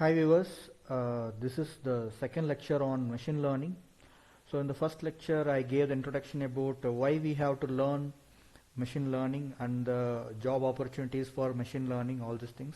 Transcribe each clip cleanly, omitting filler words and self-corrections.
Hi viewers, this is the second lecture on machine learning. So in the first lecture I gave the introduction about why we have to learn machine learning and the job opportunities for machine learning, all these things.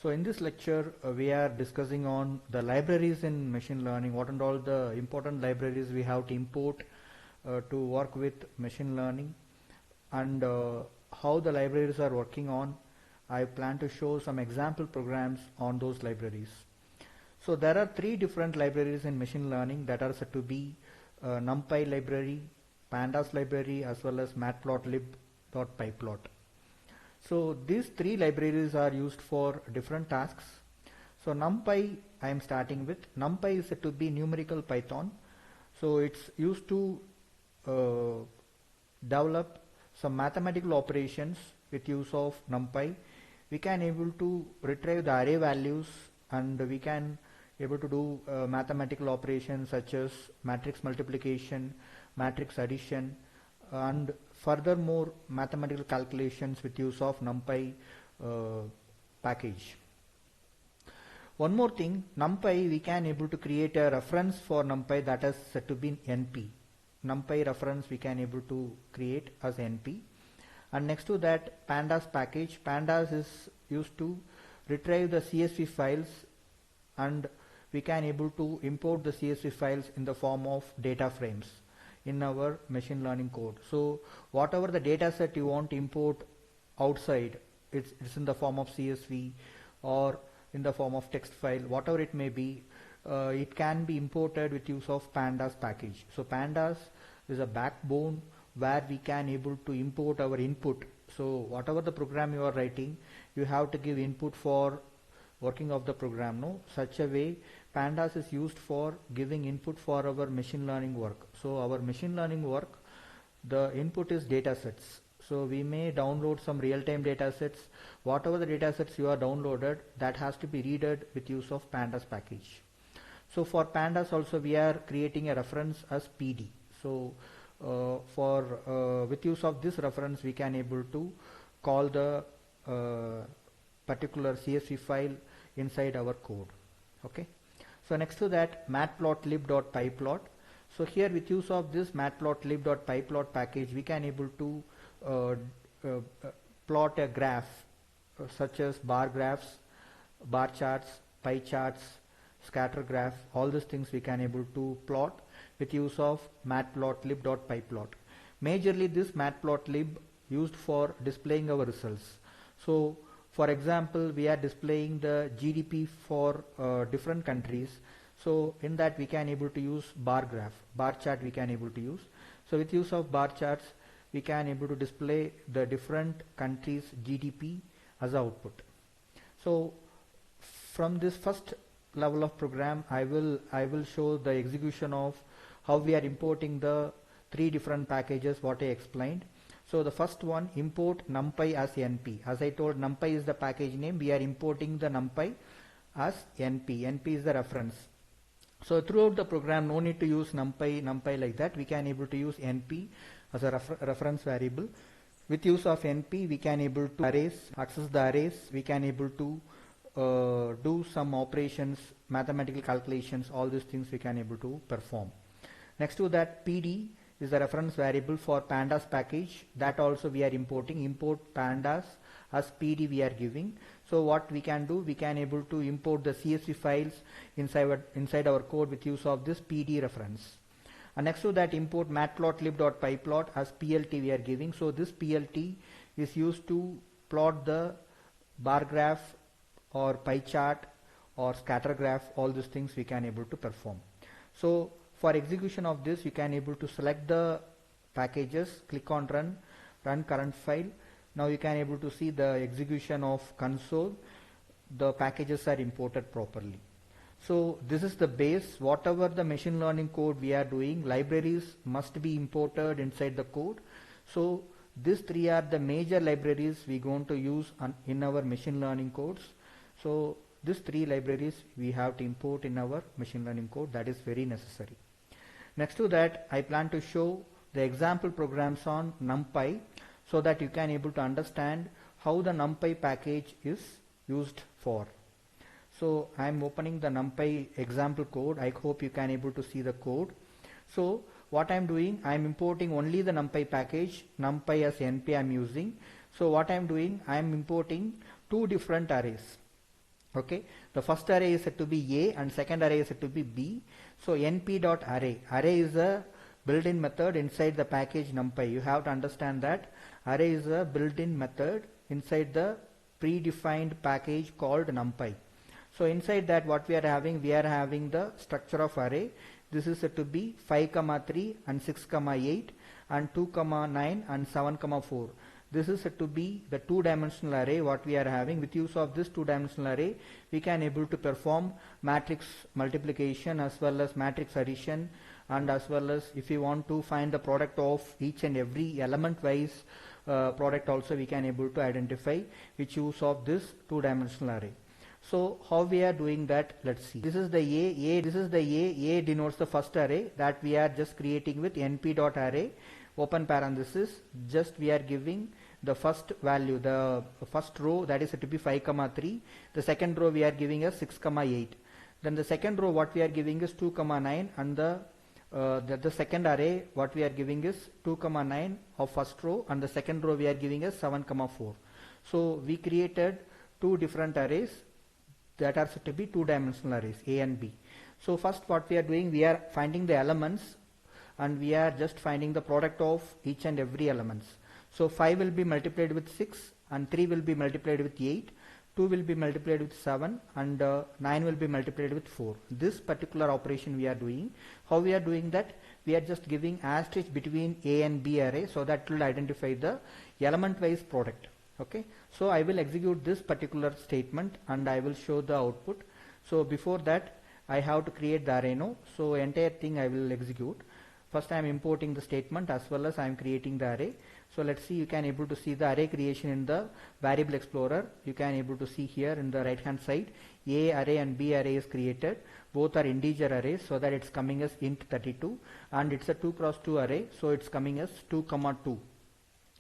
So in this lecture we are discussing on the libraries in machine learning, what and all the important libraries we have to import to work with machine learning, and how the libraries are working on. I plan to show some example programs on those libraries. So there are three different libraries in machine learning that are said to be NumPy library, Pandas library, as well as matplotlib.pyplot. So these three libraries are used for different tasks. So NumPy I am starting with. NumPy is said to be numerical Python. So it's used to develop some mathematical operations with use of NumPy. We can able to retrieve the array values, and we can able to do mathematical operations such as matrix multiplication, matrix addition, and furthermore mathematical calculations with use of NumPy package. One more thing, NumPy we can able to create a reference for NumPy that is said to be NP. NumPy reference we can able to create as NP. And next to that, Pandas package. Pandas is used to retrieve the CSV files, and we can able to import the CSV files in the form of data frames in our machine learning code. So whatever the data set you want to import outside, it's in the form of CSV or in the form of text file, whatever it may be, it can be imported with use of Pandas package. So Pandas is a backbone where we can able to import our input. So whatever the program you are writing, you have to give input for working of the program. No, such a way Pandas is used for giving input for our machine learning work. So our machine learning work, the input is data sets. So we may download some real-time data sets. Whatever the data sets you are downloaded, that has to be read with use of Pandas package. So for Pandas also we are creating a reference as PD. So with use of this reference we can able to call the particular CSV file inside our code. Okay. So next to that, matplotlib.pyplot. So here with use of this matplotlib.pyplot package we can able to plot a graph such as bar graphs, bar charts, pie charts, scatter graph, all these things we can able to plot with use of matplotlib.pyplot. Majorly this matplotlib used for displaying our results. So for example, we are displaying the GDP for different countries. So in that we can able to use bar graph, bar chart we can able to use. So with use of bar charts we can able to display the different countries GDP as output. So from this first level of program I will show the execution of how we are importing the three different packages what I explained. So the first one, import NumPy as NP. As I told, NumPy is the package name. We are importing the NumPy as NP. NP is the reference. So throughout the program, no need to use NumPy like that. We can able to use NP as a reference variable. With use of NP, we can able to access the arrays. We can able to do some operations, mathematical calculations, all these things we can able to perform. Next to that, PD is the reference variable for Pandas package. That also we are importing. Import Pandas as PD we are giving. So what we can do, we can able to import the CSV files inside our code with use of this PD reference. And next to that, import matplotlib.pyplot as PLT we are giving. So this PLT is used to plot the bar graph or pie chart or scatter graph, all these things we can able to perform. So for execution of this, you can able to select the packages, click on run current file. Now you can able to see the execution of console. The packages are imported properly. So this is the base. Whatever the machine learning code we are doing, libraries must be imported inside the code. So these three are the major libraries we going to use in our machine learning codes. So these three libraries we have to import in our machine learning code. That is very necessary. Next to that, I plan to show the example programs on NumPy so that you can able to understand how the NumPy package is used for. So I am opening the NumPy example code. I hope you can able to see the code. So what I am doing, I am importing only the NumPy package, NumPy as NP I am using. So what I am doing, I am importing two different arrays. Okay, the first array is set to be A and second array is set to be B. So np.array, array is a built-in method inside the package NumPy. You have to understand that array is a built-in method inside the predefined package called NumPy. So inside that what we are having the structure of array. This is set to be 5, 3 and 6, 8 and 2, 9 and 7, 4. This is said to be the two-dimensional array what we are having. With use of this two-dimensional array, we can able to perform matrix multiplication as well as matrix addition, and as well as if you want to find the product of each and every element wise product also we can able to identify with use of this two-dimensional array. So how we are doing that, let's see. This is the A denotes the first array that we are just creating with np.array, open parenthesis, just we are giving the first value, the first row, that is to be 5, 3. The second row we are giving as 6, 8. Then the second row what we are giving is 2, 9, and the second array what we are giving is 2, 9 of first row, and the second row we are giving as 7, 4. So we created two different arrays that are said to be two-dimensional arrays, A and B. So first what we are doing, we are finding the elements and we are just finding the product of each and every elements. So 5 will be multiplied with 6 and 3 will be multiplied with 8, 2 will be multiplied with 7 and 9 will be multiplied with 4. This particular operation we are doing. How we are doing that? We are just giving asterisk between A and B array, so that will identify the element wise product. Okay, so I will execute this particular statement and I will show the output. So before that I have to create the array now. So entire thing I will execute. First I am importing the statement as well as I am creating the array. So let's see, you can able to see the array creation in the variable explorer. You can able to see here in the right hand side, A array and B array is created. Both are integer arrays, so that it's coming as int 32, and it's a 2 cross 2 array, so it's coming as 2, 2.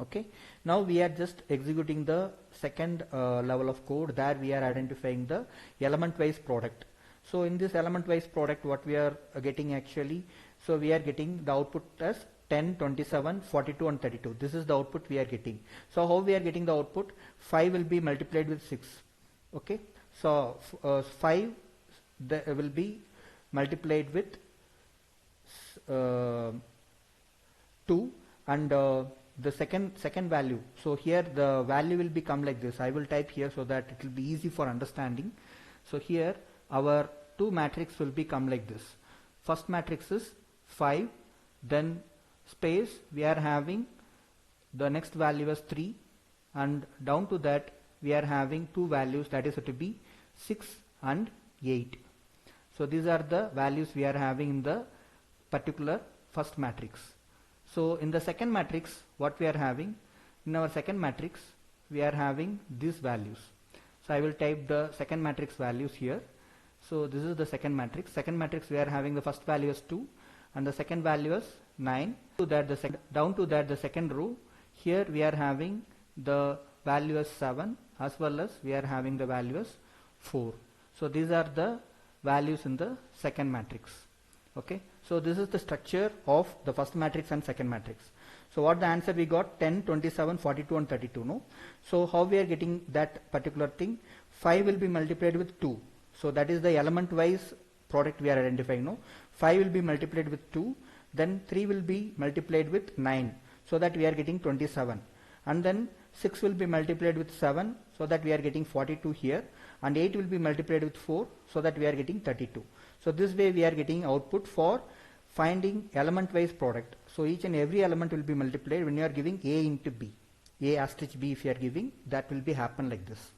Okay, now we are just executing the second level of code. There we are identifying the element wise product. So in this element wise product what we are getting actually, so we are getting the output as 10, 27, 42 and 32. This is the output we are getting. So how we are getting the output? 5 will be multiplied with 6. Okay, so 5 will be multiplied with 2 and the second value. So here the value will become like this. I will type here so that it will be easy for understanding. So here our two matrix will become like this. First matrix is 5, then space we are having the next value as 3, and down to that we are having two values, that is to be 6 and 8. So these are the values we are having in the particular first matrix. So in the second matrix what we are having, in our second matrix we are having these values. So I will type the second matrix values here. So this is the second matrix. Second matrix we are having the first value as 2 and the second value as 9. Down to that the second row, here we are having the value as 7 as well as we are having the value as 4. So these are the values in the second matrix. Okay, so this is the structure of the first matrix and second matrix. So what the answer we got? 10, 27, 42 and 32. No. So how we are getting that particular thing? 5 will be multiplied with 2. So that is the element wise product we are identifying. No. 5 will be multiplied with 2. Then 3 will be multiplied with 9. So that we are getting 27. And then 6 will be multiplied with 7. So that we are getting 42 here. And 8 will be multiplied with 4. So that we are getting 32. So this way we are getting output for finding element wise product. So each and every element will be multiplied when you are giving A into B. A asterisk B if you are giving, that will be happen like this.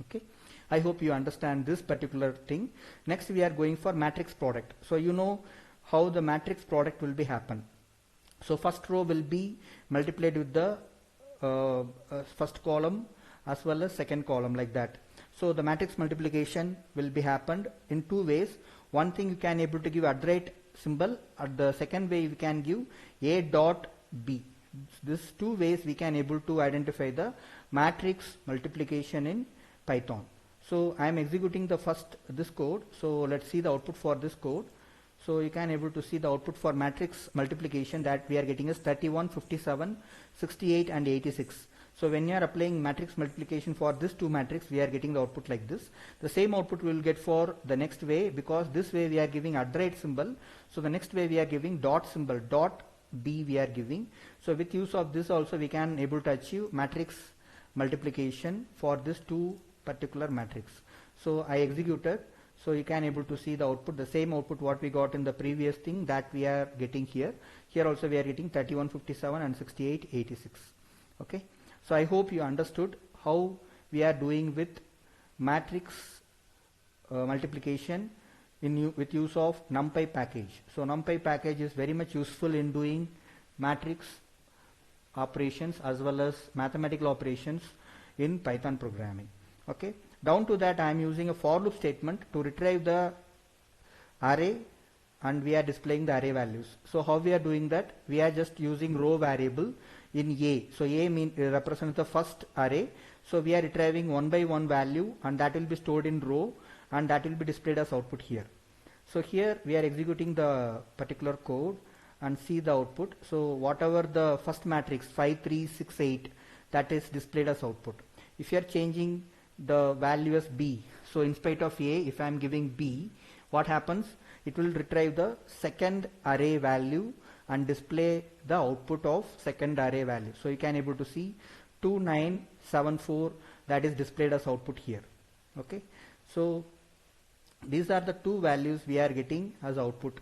Okay, I hope you understand this particular thing. Next we are going for matrix product. So you know how the matrix product will be happen. So first row will be multiplied with the first column as well as second column, like that. So the matrix multiplication will be happened in two ways. One thing you can able to give @ symbol, at the second way we can give A dot B. These two ways we can able to identify the matrix multiplication in Python. So I am executing the first this code. So let's see the output for this code. So you can able to see the output for matrix multiplication that we are getting is 31, 57, 68 and 86. So when you are applying matrix multiplication for this two matrix, we are getting the output like this. The same output we will get for the next way, because this way we are giving @ symbol. So the next way we are giving dot symbol, dot B we are giving. So with use of this also we can able to achieve matrix multiplication for this two particular matrix. So I executed. So you can able to see the output, the same output what we got in the previous thing that we are getting here. Here also we are getting 31, 57 and 68, 86. Okay. So I hope you understood how we are doing with matrix multiplication with use of NumPy package. So NumPy package is very much useful in doing matrix operations as well as mathematical operations in Python programming. Okay. Down to that I am using a for loop statement to retrieve the array, and we are displaying the array values. So how we are doing that? We are just using row variable in A. So A represents the first array. So we are retrieving one by one value, and that will be stored in row, and that will be displayed as output here. So here we are executing the particular code and see the output. So whatever the first matrix 5, 3, 6, 8, that is displayed as output. If you are changing the value as B, so in spite of A, if I am giving B, what happens? It will retrieve the second array value and display the output of second array value. So you can able to see 2974, that is displayed as output here. Okay. So these are the two values we are getting as output.